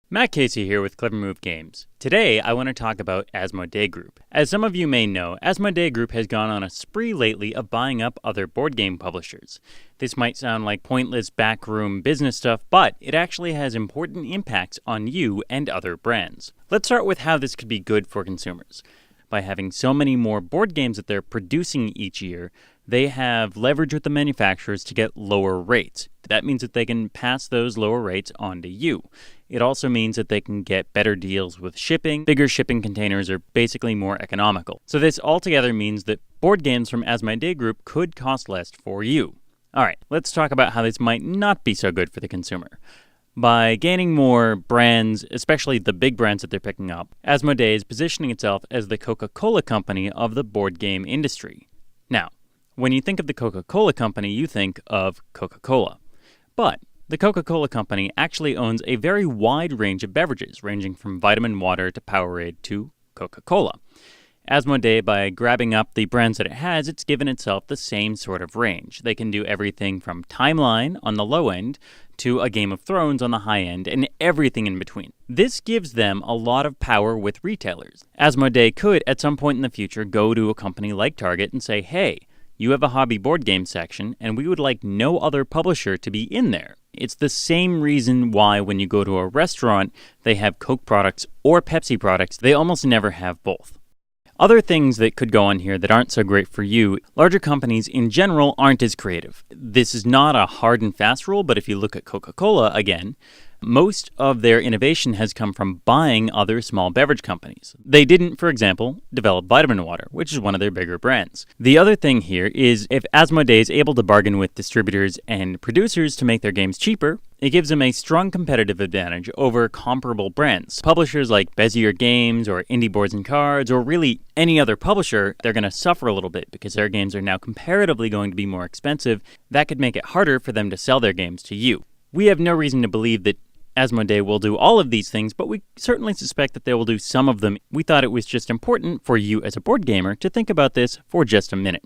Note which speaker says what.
Speaker 1: Matt Casey here with Clever Move Games. Today, I want to talk about Asmodee Group. As some of you may know, Asmodee Group has gone on a spree lately of buying up other board game publishers. This might sound like pointless backroom business stuff, but it actually has important impacts on you and other brands. Let's start with how this could be good for consumers. By having so many more board games that they're producing each year, they have leverage with the manufacturers to get lower rates. That means that they can pass those lower rates on to you. It also means that they can get better deals with shipping. Bigger shipping containers are basically more economical. So this altogether means that board games from Asmodee Group could cost less for you. Alright, let's talk about how this might not be so good for the consumer. By gaining more brands, especially the big brands that they're picking up, Asmodee is positioning itself as the Coca-Cola Company of the board game industry. Now, when you think of the Coca-Cola Company, you think of Coca-Cola. But the Coca-Cola Company actually owns a very wide range of beverages, ranging from vitamin water to Powerade to Coca-Cola. Asmodee, by grabbing up the brands that it has, it's given itself the same sort of range. They can do everything from Timeline on the low end to a Game of Thrones on the high end, and everything in between. This gives them a lot of power with retailers. Asmodee could, at some point in the future, go to a company like Target and say, hey, you have a hobby board game section, and we would like no other publisher to be in there. It's the same reason why when you go to a restaurant, they have Coke products or Pepsi products. They almost never have both. Other things that could go on here that aren't so great for you, larger companies in general aren't as creative. This is not a hard and fast rule, but if you look at Coca-Cola again, most of their innovation has come from buying other small beverage companies. They didn't, for example, develop vitamin water, which is one of their bigger brands. The other thing here is if Asmodee is able to bargain with distributors and producers to make their games cheaper, it gives them a strong competitive advantage over comparable brands. Publishers like Bezier Games or Indie Boards and Cards or really any other publisher, they're going to suffer a little bit because their games are now comparatively going to be more expensive. That could make it harder for them to sell their games to you. We have no reason to believe that Asmodee will do all of these things, but we certainly suspect that they will do some of them. We thought it was just important for you as a board gamer to think about this for just a minute.